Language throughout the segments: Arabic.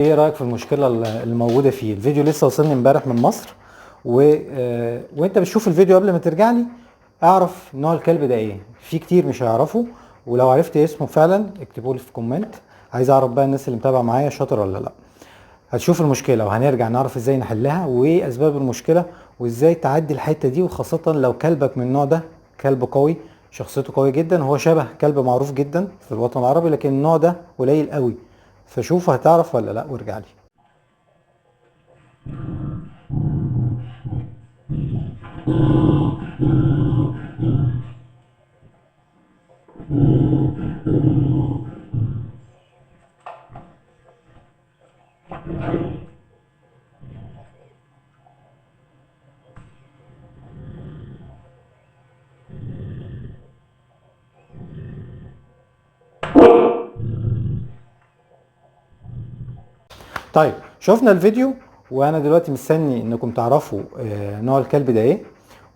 ايه رايك في المشكله اللي موجوده فيه؟ الفيديو لسه وصلني امبارح من مصر وانت بتشوف الفيديو قبل ما ترجع لي اعرف نوع الكلب ده ايه. في كتير مش هيعرفوا، ولو عرفت اسمه فعلا اكتبوا لي في كومنت. عايز اعرف بقى الناس اللي متابعه معايا شاطر ولا لا. هتشوف المشكله وهنرجع نعرف ازاي نحلها وايه اسباب المشكله وازاي تعدي الحته دي، وخاصه لو كلبك من النوع ده كلب قوي شخصيته قوي جدا. هو شبه كلب معروف جدا في الوطن العربي، لكن النوع ده قليل قوي. فشوف هتعرف ولا لا وارجع لي. طيب شفنا الفيديو وانا دلوقتي مستني انكم تعرفوا نوع الكلب ده ايه،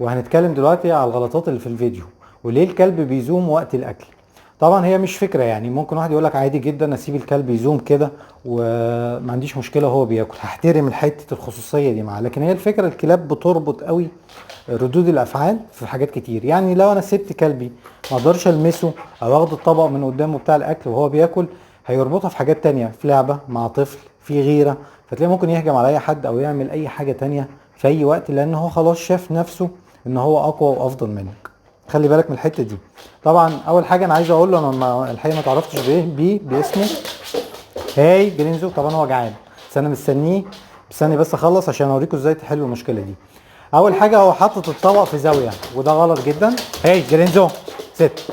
وهنتكلم دلوقتي على الغلطات اللي في الفيديو وليه الكلب بيزوم وقت الاكل. طبعا هي مش فكره، يعني ممكن واحد يقولك عادي جدا اسيب الكلب يزوم كده وما عنديش مشكله وهو بياكل، هحترم حته الخصوصيه دي معاه. لكن هي الفكره الكلاب بتربط قوي ردود الافعال في حاجات كتير. يعني لو انا سبت كلبي ما اقدرش المسه او اخد الطبق من قدامه بتاع الاكل وهو بياكل، هيربطها في حاجات تانية، في لعبة مع طفل، في غيرة، فتلاقيه ممكن يهجم على اي حد او يعمل اي حاجة تانية في اي وقت، لان هو خلاص شاف نفسه ان هو اقوى وافضل منك. خلي بالك من الحتة دي. طبعا اول حاجة انا عايز اقول له، انا الحقيقة ما تعرفتش بيه باسمه. هاي جرينزو. طبعا هو جعان بس انا مستنيه، مستني بس اخلص عشان اوريكم ازاي تحلوا المشكلة دي. اول حاجة هو حاطط الطبق في زاوية وده غلط جدا. هاي جرينزو ست،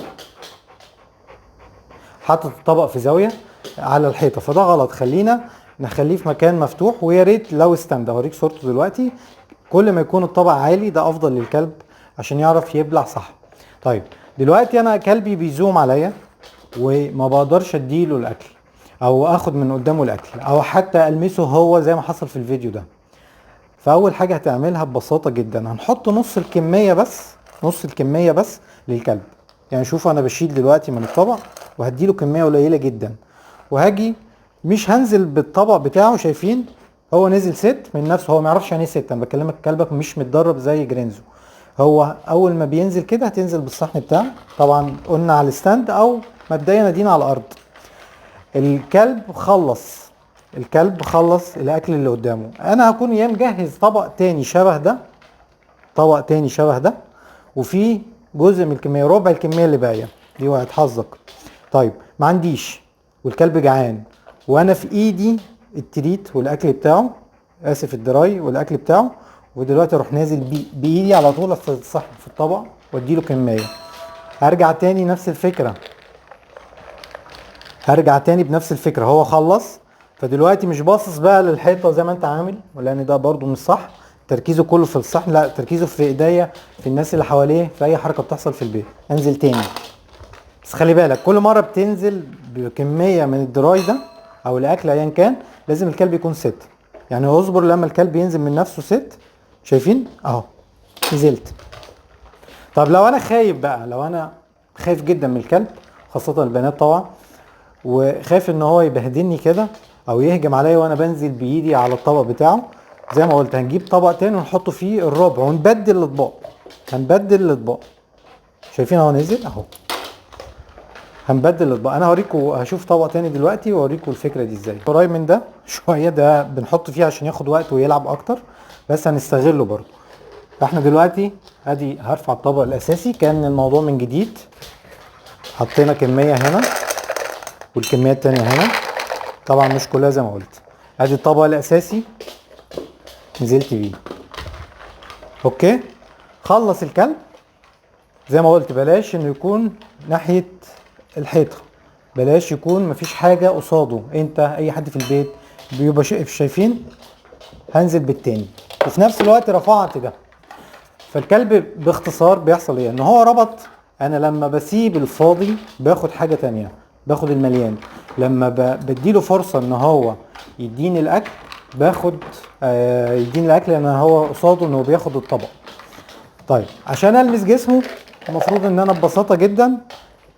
حاطط الطبق في زاويه على الحيطه، فده غلط. خلينا نخليه في مكان مفتوح، ويا ريت لو ستاند اوريك صورته دلوقتي. كل ما يكون الطبق عالي ده افضل للكلب عشان يعرف يبلع صح. طيب دلوقتي انا كلبي بيزوم عليا وما بقدرش اديله الاكل او اخد من قدامه الاكل او حتى المسه هو زي ما حصل في الفيديو ده. فاول حاجه هتعملها ببساطه جدا، هنحط نص الكميه بس، نص الكميه بس للكلب. يعني شوفوا انا بشيل دلوقتي من الطبق وهديله كميه قليله جدا، وهاجي مش هنزل بالطبق بتاعه. شايفين هو نزل ست من نفسه، هو ما يعرفش يعني ايه ست. انا بكلمك كلبك مش متدرب زي جرينزو. هو اول ما بينزل كده هتنزل بالصحن بتاعه. طبعا قلنا على الستاند او مبدئيا ادينا على الارض. الكلب خلص، الكلب خلص الاكل اللي قدامه. انا هكون يا مجهز طبق تاني شبه ده، طبق تاني شبه ده، وفي جزء من الكميه، ربع الكميه اللي باقيه دي، وقت حظك. طيب ما عنديش والكلب جعان وانا في ايدي التريت والاكل بتاعه، اسف الدراي والاكل بتاعه، ودلوقتي اروح نازل بايدي على طول في الصحن في الطبق واديله كميه. هرجع تاني نفس الفكره، هرجع تاني بنفس الفكره. هو خلص، فدلوقتي مش باصص بقى للحيطه زي ما انت عامل، لان ده برضو مش صح. تركيزه كله في الصحن، لا تركيزه في ايديا، في الناس اللي حواليه، في اي حركه بتحصل في البيت. انزل تاني، بس خلي بالك كل مره بتنزل بكميه من الدراي ده او الاكل ايا كان لازم الكلب يكون ست. يعني اصبر لما الكلب ينزل من نفسه ست. شايفين اهو نزلت. طب لو انا خايف بقى، لو انا خايف جدا من الكلب، خاصه البنات طبعا، وخايف ان هو يبهدلني كده او يهجم عليا وانا بنزل بايدي على الطبق بتاعه، زي ما قلت هنجيب طبق تاني ونحطه فيه الربع ونبدل الاطباق. هنبدل الاطباق. شايفين اهو نزل اهو، هنبدل الاطباق. انا هوريكم، هشوف طبق تاني دلوقتي واوريكم الفكره دي ازاي. قريب من ده شويه، ده بنحط فيه عشان ياخد وقت ويلعب اكتر، بس هنستغله برضه. فاحنا دلوقتي ادي هرفع الطبق الاساسي، كان الموضوع من جديد. حطينا كميه هنا والكميه التانيه هنا، طبعا مش كلها زي ما قلت. ادي الطبق الاساسي نزلت بيه. اوكي خلص الكلب. زي ما قلت بلاش انه يكون ناحيه الحيطه، بلاش يكون مفيش حاجه قصاده. انت اي حد في البيت بيبقى شايفين هنزل بالتاني وفي نفس الوقت رفعت ده. فالكلب باختصار بيحصل ايه؟ ان هو ربط. انا لما بسيب الفاضي باخد حاجه تانية، باخد المليان. لما بديله فرصه ان هو يديني الاكل باخد يديني الاكل لان هو قصاده انه بياخد الطبق. طيب عشان المس جسمه المفروض ان انا ببساطه جدا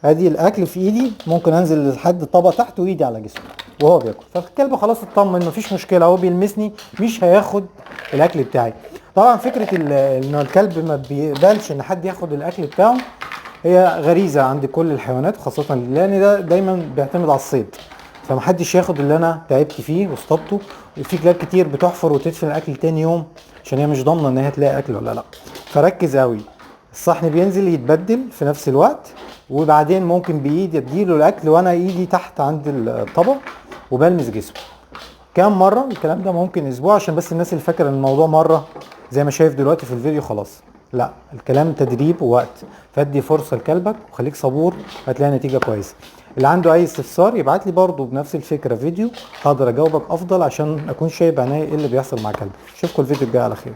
ادي الاكل في ايدي، ممكن انزل لحد الطبق تحت وايدي على جسمه. وهو بياكل. فالكلب خلاص اطمن، مفيش مشكله، هو بيلمسني مش هياخد الاكل بتاعي. طبعا فكره ان الكلب ما بيقبلش ان حد ياخد الاكل بتاعه هي غريزه عند كل الحيوانات، خاصه لان ده دايما بيعتمد على الصيد، فمحدش ياخد اللي انا تعبت فيه واصطادته. وفي كلاب كتير بتحفر وتدفن الاكل تاني يوم عشان هي مش ضامنه ان هي تلاقي اكل ولا لا. فركز قوي، الصحن بينزل يتبدل في نفس الوقت، وبعدين ممكن بايدي اديله الاكل وانا ايدي تحت عند الطبق وبلمس جسمه. كام مره الكلام ده؟ ممكن اسبوع، عشان بس الناس اللي فاكره ان الموضوع مره زي ما شايف دلوقتي في الفيديو خلاص. لا، الكلام تدريب ووقت، فادي فرصه لكلبك وخليك صبور، هتلاقي نتيجه كويسه. اللي عنده اي استفسار يبعت لي برضو بنفس الفكره فيديو، هقدر اجاوبك افضل عشان اكون شايف عينيا ايه اللي بيحصل مع كلبك. اشوفكم الفيديو الجاي على خير.